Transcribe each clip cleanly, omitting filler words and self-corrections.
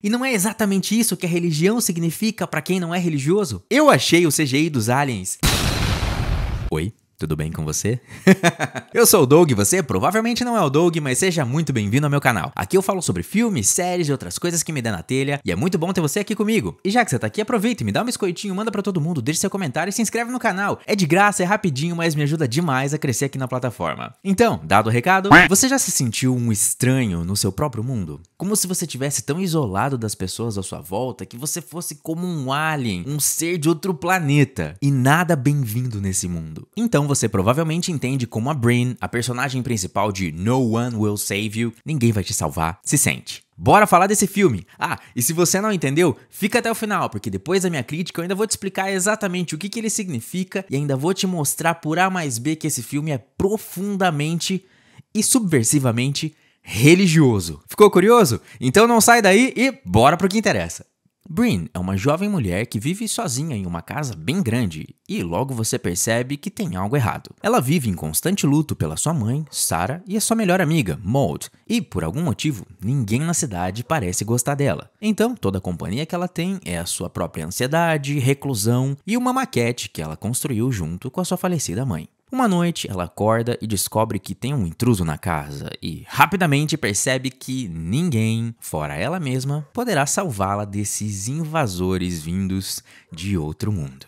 E não é exatamente isso que a religião significa pra quem não é religioso? Eu achei o CGI dos aliens... Oi? Tudo bem com você? Eu sou o Doug, você provavelmente não é o Doug, mas seja muito bem-vindo ao meu canal. Aqui eu falo sobre filmes, séries e outras coisas que me dão na telha, e é muito bom ter você aqui comigo. E já que você tá aqui, aproveita e me dá um biscoitinho, manda pra todo mundo, deixa seu comentário e se inscreve no canal. É de graça, é rapidinho, mas me ajuda demais a crescer aqui na plataforma. Então, dado o recado, você já se sentiu um estranho no seu próprio mundo? Como se você estivesse tão isolado das pessoas à sua volta que você fosse como um alien, um ser de outro planeta, e nada bem-vindo nesse mundo. Então você provavelmente entende como a Brin, a personagem principal de No One Will Save You, ninguém vai te salvar, se sente. Bora falar desse filme! Ah, e se você não entendeu, fica até o final, porque depois da minha crítica eu ainda vou te explicar exatamente o que ele significa e ainda vou te mostrar por A mais B que esse filme é profundamente e subversivamente religioso. Ficou curioso? Então não sai daí e bora pro que interessa. Brin é uma jovem mulher que vive sozinha em uma casa bem grande e logo você percebe que tem algo errado. Ela vive em constante luto pela sua mãe, Sarah, e a sua melhor amiga, Maud, e por algum motivo ninguém na cidade parece gostar dela. Então toda a companhia que ela tem é a sua própria ansiedade, reclusão e uma maquete que ela construiu junto com a sua falecida mãe. Uma noite, ela acorda e descobre que tem um intruso na casa e rapidamente percebe que ninguém, fora ela mesma, poderá salvá-la desses invasores vindos de outro mundo.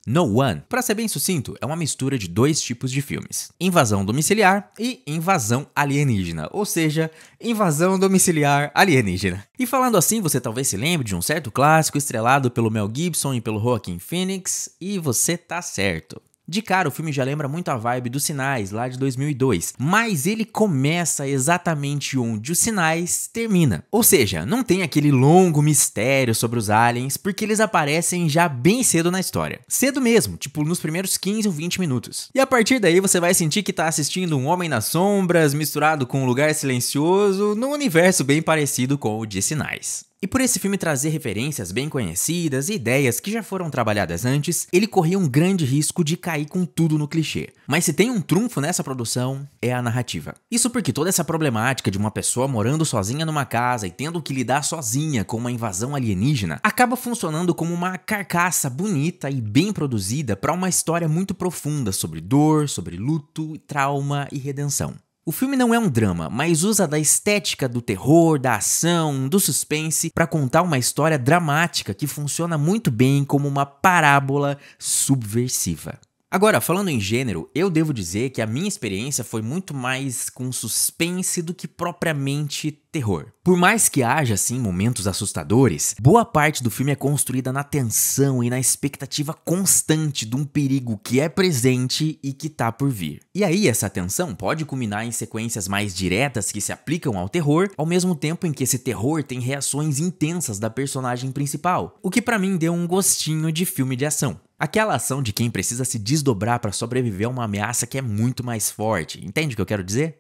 No One, para ser bem sucinto, é uma mistura de dois tipos de filmes: invasão domiciliar e invasão alienígena, ou seja, invasão domiciliar alienígena. E falando assim, você talvez se lembre de um certo clássico estrelado pelo Mel Gibson e pelo Joaquin Phoenix, e você tá certo. De cara, o filme já lembra muito a vibe dos Sinais, lá de 2002, mas ele começa exatamente onde os Sinais termina. Ou seja, não tem aquele longo mistério sobre os aliens, porque eles aparecem já bem cedo na história. Cedo mesmo, tipo nos primeiros 15 ou 20 minutos. E a partir daí você vai sentir que tá assistindo um Homem nas Sombras, misturado com um Lugar Silencioso, num universo bem parecido com o de Sinais. E por esse filme trazer referências bem conhecidas e ideias que já foram trabalhadas antes, ele corria um grande risco de cair com tudo no clichê. Mas se tem um trunfo nessa produção, é a narrativa. Isso porque toda essa problemática de uma pessoa morando sozinha numa casa e tendo que lidar sozinha com uma invasão alienígena, acaba funcionando como uma carcaça bonita e bem produzida para uma história muito profunda sobre dor, sobre luto, trauma e redenção. O filme não é um drama, mas usa da estética do terror, da ação, do suspense para contar uma história dramática que funciona muito bem como uma parábola subversiva. Agora, falando em gênero, eu devo dizer que a minha experiência foi muito mais com suspense do que propriamente terror. Por mais que haja, assim, momentos assustadores, boa parte do filme é construída na tensão e na expectativa constante de um perigo que é presente e que tá por vir. E aí, essa tensão pode culminar em sequências mais diretas que se aplicam ao terror, ao mesmo tempo em que esse terror tem reações intensas da personagem principal, o que pra mim deu um gostinho de filme de ação. Aquela ação de quem precisa se desdobrar para sobreviver a uma ameaça que é muito mais forte, entende o que eu quero dizer?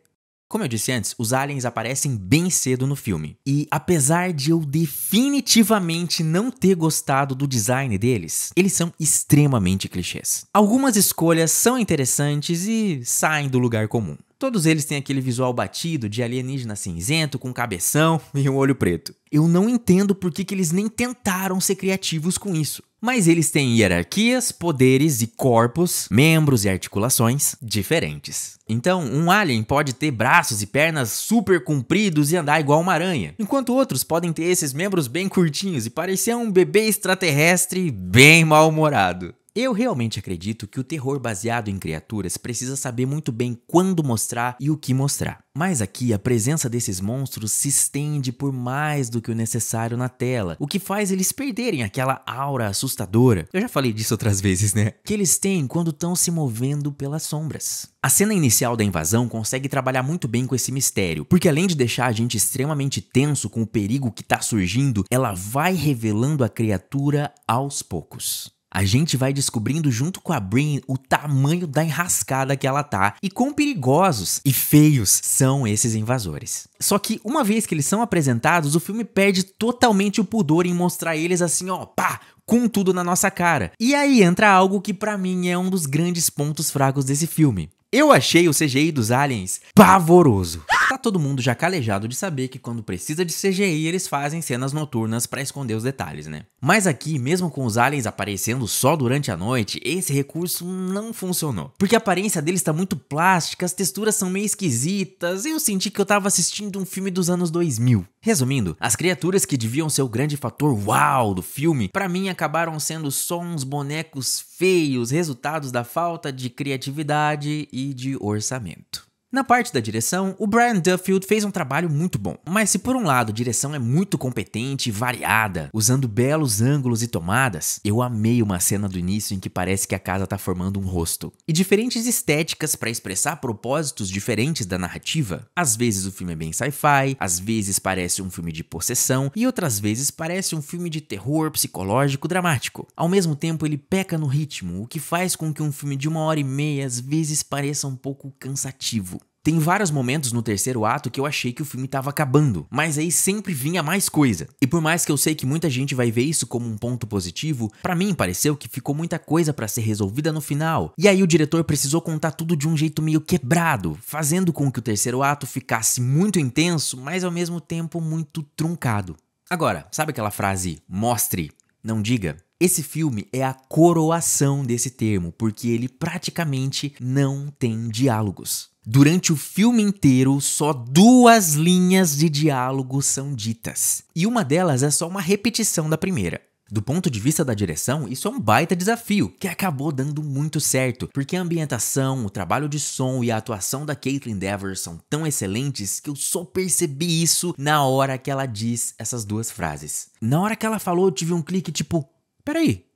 Como eu disse antes, os aliens aparecem bem cedo no filme. E apesar de eu definitivamente não ter gostado do design deles, eles são extremamente clichês. Algumas escolhas são interessantes e saem do lugar comum. Todos eles têm aquele visual batido de alienígena cinzento com cabeção e um olho preto. Eu não entendo por que eles nem tentaram ser criativos com isso. Mas eles têm hierarquias, poderes e corpos, membros e articulações diferentes. Então, um alien pode ter braços e pernas super compridos e andar igual uma aranha, enquanto outros podem ter esses membros bem curtinhos e parecer um bebê extraterrestre bem mal-humorado. Eu realmente acredito que o terror baseado em criaturas precisa saber muito bem quando mostrar e o que mostrar. Mas aqui a presença desses monstros se estende por mais do que o necessário na tela, o que faz eles perderem aquela aura assustadora. Eu já falei disso outras vezes, né? Que eles têm quando estão se movendo pelas sombras. A cena inicial da invasão consegue trabalhar muito bem com esse mistério, porque além de deixar a gente extremamente tenso com o perigo que tá surgindo, ela vai revelando a criatura aos poucos. A gente vai descobrindo junto com a Brin o tamanho da enrascada que ela tá e quão perigosos e feios são esses invasores. Só que uma vez que eles são apresentados, o filme perde totalmente o pudor em mostrar eles assim, ó, pá, com tudo na nossa cara. E aí entra algo que pra mim é um dos grandes pontos fracos desse filme. Eu achei o CGI dos aliens pavoroso. Tá todo mundo já calejado de saber que quando precisa de CGI, eles fazem cenas noturnas pra esconder os detalhes, né? Mas aqui, mesmo com os aliens aparecendo só durante a noite, esse recurso não funcionou. Porque a aparência deles tá muito plástica, as texturas são meio esquisitas, e eu senti que eu tava assistindo um filme dos anos 2000. Resumindo, as criaturas que deviam ser o grande fator uau do filme, pra mim acabaram sendo só uns bonecos feios, resultados da falta de criatividade e de orçamento. Na parte da direção, o Brian Duffield fez um trabalho muito bom, mas se por um lado a direção é muito competente e variada, usando belos ângulos e tomadas, eu amei uma cena do início em que parece que a casa tá formando um rosto. E diferentes estéticas para expressar propósitos diferentes da narrativa. Às vezes o filme é bem sci-fi, às vezes parece um filme de possessão e outras vezes parece um filme de terror psicológico dramático. Ao mesmo tempo ele peca no ritmo, o que faz com que um filme de 1h30 às vezes pareça um pouco cansativo. Tem vários momentos no terceiro ato que eu achei que o filme tava acabando, mas aí sempre vinha mais coisa. E por mais que eu sei que muita gente vai ver isso como um ponto positivo, pra mim pareceu que ficou muita coisa pra ser resolvida no final. E aí o diretor precisou contar tudo de um jeito meio quebrado, fazendo com que o terceiro ato ficasse muito intenso, mas ao mesmo tempo muito truncado. Agora, sabe aquela frase, mostre, não diga? Esse filme é a coroação desse termo, porque ele praticamente não tem diálogos. Durante o filme inteiro, só 2 linhas de diálogo são ditas. E uma delas é só uma repetição da primeira. Do ponto de vista da direção, isso é um baita desafio, que acabou dando muito certo, porque a ambientação, o trabalho de som e a atuação da Kaitlyn Dever são tão excelentes que eu só percebi isso na hora que ela diz essas 2 frases. Na hora que ela falou, eu tive um clique tipo, peraí,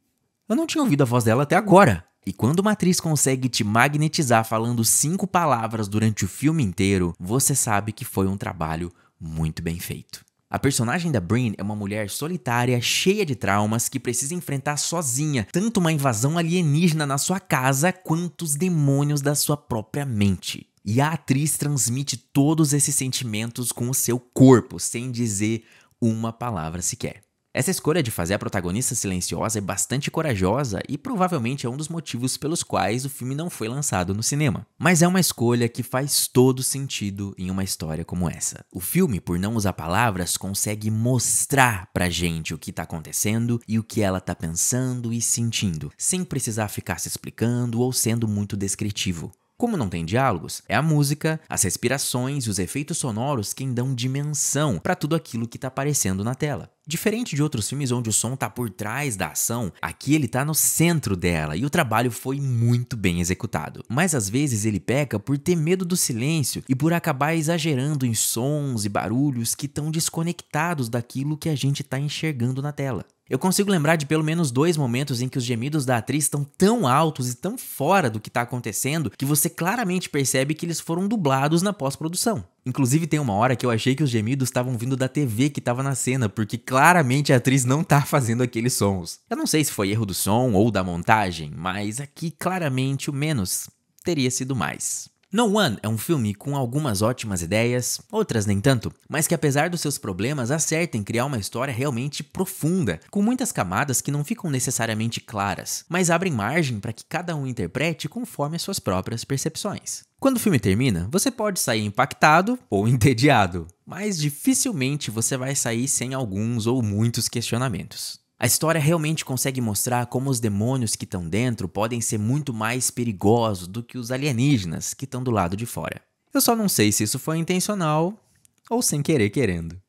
eu não tinha ouvido a voz dela até agora. E quando uma atriz consegue te magnetizar falando 5 palavras durante o filme inteiro, você sabe que foi um trabalho muito bem feito. A personagem da Brin é uma mulher solitária, cheia de traumas, que precisa enfrentar sozinha tanto uma invasão alienígena na sua casa, quanto os demônios da sua própria mente. E a atriz transmite todos esses sentimentos com o seu corpo, sem dizer uma palavra sequer. Essa escolha de fazer a protagonista silenciosa é bastante corajosa e provavelmente é um dos motivos pelos quais o filme não foi lançado no cinema. Mas é uma escolha que faz todo sentido em uma história como essa. O filme, por não usar palavras, consegue mostrar pra gente o que tá acontecendo e o que ela tá pensando e sentindo, sem precisar ficar se explicando ou sendo muito descritivo. Como não tem diálogos, é a música, as respirações e os efeitos sonoros quem dão dimensão para tudo aquilo que tá aparecendo na tela. Diferente de outros filmes onde o som tá por trás da ação, aqui ele tá no centro dela e o trabalho foi muito bem executado. Mas às vezes ele peca por ter medo do silêncio e por acabar exagerando em sons e barulhos que estão desconectados daquilo que a gente tá enxergando na tela. Eu consigo lembrar de pelo menos 2 momentos em que os gemidos da atriz estão tão altos e tão fora do que tá acontecendo que você claramente percebe que eles foram dublados na pós-produção. Inclusive tem uma hora que eu achei que os gemidos estavam vindo da TV que tava na cena, porque claramente a atriz não tá fazendo aqueles sons. Eu não sei se foi erro do som ou da montagem, mas aqui claramente o menos teria sido mais. No One é um filme com algumas ótimas ideias, outras nem tanto, mas que apesar dos seus problemas acerta em criar uma história realmente profunda, com muitas camadas que não ficam necessariamente claras, mas abrem margem para que cada um interprete conforme as suas próprias percepções. Quando o filme termina, você pode sair impactado ou entediado, mas dificilmente você vai sair sem alguns ou muitos questionamentos. A história realmente consegue mostrar como os demônios que estão dentro podem ser muito mais perigosos do que os alienígenas que estão do lado de fora. Eu só não sei se isso foi intencional ou sem querer querendo.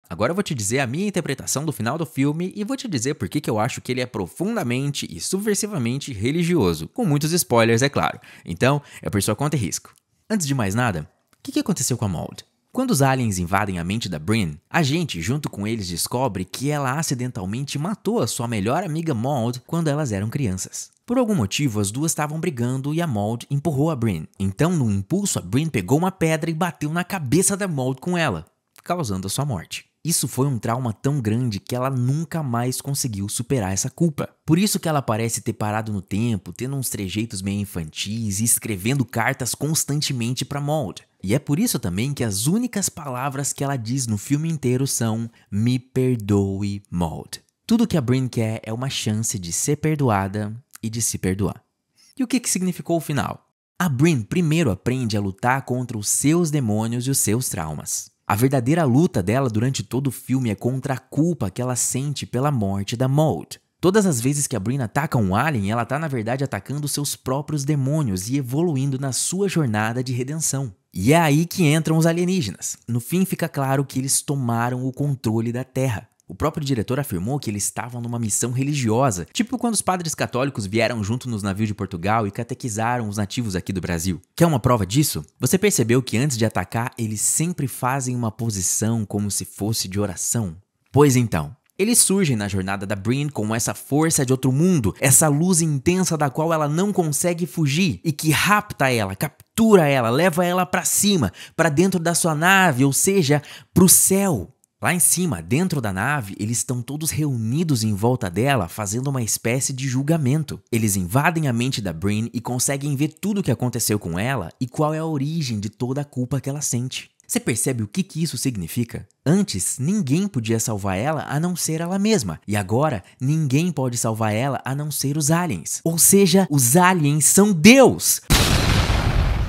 Agora eu vou te dizer a minha interpretação do final do filme e vou te dizer por que eu acho que ele é profundamente e subversivamente religioso, com muitos spoilers, é claro. Então, é por sua conta e risco. Antes de mais nada, o que aconteceu com a Maud? Quando os aliens invadem a mente da Brin, a gente, junto com eles, descobre que ela acidentalmente matou a sua melhor amiga Maud quando elas eram crianças. Por algum motivo, as duas estavam brigando e a Maud empurrou a Brin. Então, no impulso, a Brin pegou uma pedra e bateu na cabeça da Maud com ela, causando a sua morte. Isso foi um trauma tão grande que ela nunca mais conseguiu superar essa culpa. Por isso que ela parece ter parado no tempo, tendo uns trejeitos meio infantis e escrevendo cartas constantemente pra Maud. E é por isso também que as únicas palavras que ela diz no filme inteiro são "Me perdoe, Maud". Tudo que a Brin quer é uma chance de ser perdoada e de se perdoar. E o que significou o final? A Brin primeiro aprende a lutar contra os seus demônios e os seus traumas. A verdadeira luta dela durante todo o filme é contra a culpa que ela sente pela morte da Maud. Todas as vezes que a Brin ataca um alien, ela tá na verdade atacando seus próprios demônios e evoluindo na sua jornada de redenção. E é aí que entram os alienígenas. No fim fica claro que eles tomaram o controle da Terra. O próprio diretor afirmou que eles estavam numa missão religiosa, tipo quando os padres católicos vieram junto nos navios de Portugal e catequizaram os nativos aqui do Brasil. Quer uma prova disso? Você percebeu que antes de atacar, eles sempre fazem uma posição como se fosse de oração? Pois então, eles surgem na jornada da Brin com essa força de outro mundo, essa luz intensa da qual ela não consegue fugir e que rapta ela, captura ela, leva ela pra cima, pra dentro da sua nave, ou seja, pro céu. Lá em cima, dentro da nave, eles estão todos reunidos em volta dela, fazendo uma espécie de julgamento. Eles invadem a mente da Brin e conseguem ver tudo o que aconteceu com ela e qual é a origem de toda a culpa que ela sente. Você percebe o que isso significa? Antes, ninguém podia salvar ela a não ser ela mesma. E agora, ninguém pode salvar ela a não ser os aliens. Ou seja, os aliens são Deus!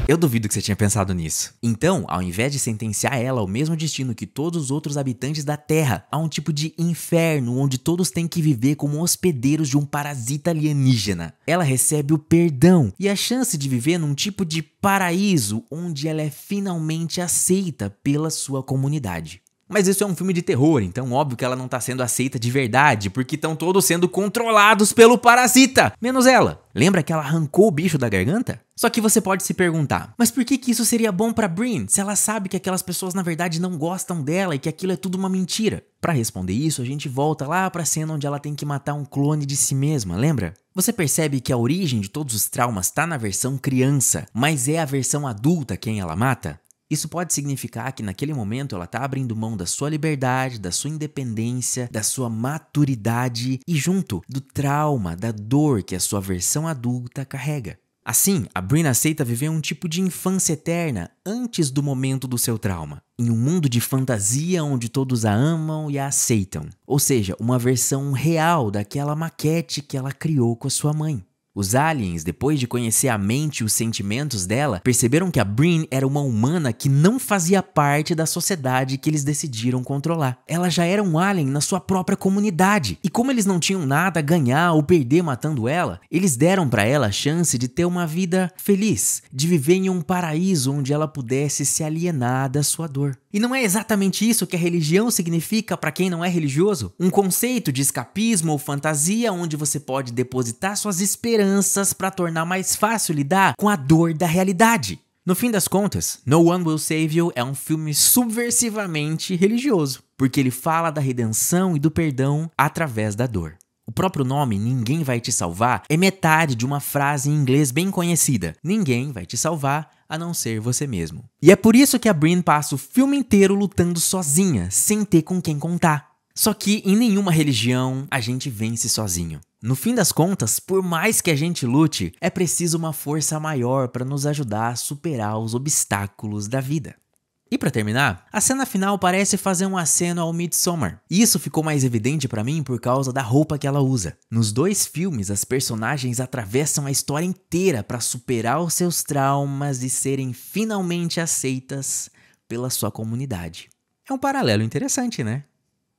Eu duvido que você tinha pensado nisso. Então, ao invés de sentenciar ela ao mesmo destino que todos os outros habitantes da Terra, a um tipo de inferno onde todos têm que viver como hospedeiros de um parasita alienígena, ela recebe o perdão e a chance de viver num tipo de paraíso onde ela é finalmente aceita pela sua comunidade. Mas isso é um filme de terror, então óbvio que ela não tá sendo aceita de verdade, porque estão todos sendo controlados pelo parasita, menos ela. Lembra que ela arrancou o bicho da garganta? Só que você pode se perguntar, mas por que isso seria bom pra Brin, se ela sabe que aquelas pessoas na verdade não gostam dela e que aquilo é tudo uma mentira? Pra responder isso, a gente volta lá pra cena onde ela tem que matar um clone de si mesma, lembra? Você percebe que a origem de todos os traumas tá na versão criança, mas é a versão adulta quem ela mata? Isso pode significar que naquele momento ela está abrindo mão da sua liberdade, da sua independência, da sua maturidade e junto do trauma, da dor que a sua versão adulta carrega. Assim, a Brin aceita viver um tipo de infância eterna antes do momento do seu trauma, em um mundo de fantasia onde todos a amam e a aceitam, ou seja, uma versão real daquela maquete que ela criou com a sua mãe. Os aliens, depois de conhecer a mente e os sentimentos dela, perceberam que a Brin era uma humana que não fazia parte da sociedade que eles decidiram controlar. Ela já era um alien na sua própria comunidade. E como eles não tinham nada a ganhar ou perder matando ela, eles deram pra ela a chance de ter uma vida feliz, de viver em um paraíso onde ela pudesse se alienar da sua dor. E não é exatamente isso que a religião significa para quem não é religioso? Um conceito de escapismo ou fantasia onde você pode depositar suas esperanças para tornar mais fácil lidar com a dor da realidade. No fim das contas, No One Will Save You é um filme subversivamente religioso, porque ele fala da redenção e do perdão através da dor. O próprio nome, Ninguém Vai Te Salvar, é metade de uma frase em inglês bem conhecida. Ninguém vai te salvar a não ser você mesmo. E é por isso que a Brin passa o filme inteiro lutando sozinha, sem ter com quem contar. Só que em nenhuma religião a gente vence sozinho. No fim das contas, por mais que a gente lute, é preciso uma força maior para nos ajudar a superar os obstáculos da vida. E pra terminar, a cena final parece fazer um aceno ao Midsommar. Isso ficou mais evidente pra mim por causa da roupa que ela usa. Nos dois filmes, as personagens atravessam a história inteira pra superar os seus traumas e serem finalmente aceitas pela sua comunidade. É um paralelo interessante, né?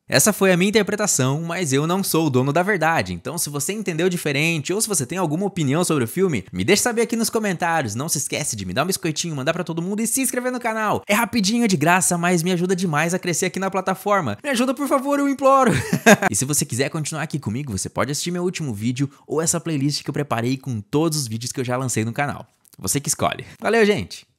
Essa foi a minha interpretação, mas eu não sou o dono da verdade, então se você entendeu diferente ou se você tem alguma opinião sobre o filme, me deixa saber aqui nos comentários. Não se esquece de me dar um biscoitinho, mandar pra todo mundo e se inscrever no canal. É rapidinho, de graça, mas me ajuda demais a crescer aqui na plataforma. Me ajuda, por favor, eu imploro! E se você quiser continuar aqui comigo, você pode assistir meu último vídeo ou essa playlist que eu preparei com todos os vídeos que eu já lancei no canal. Você que escolhe. Valeu, gente!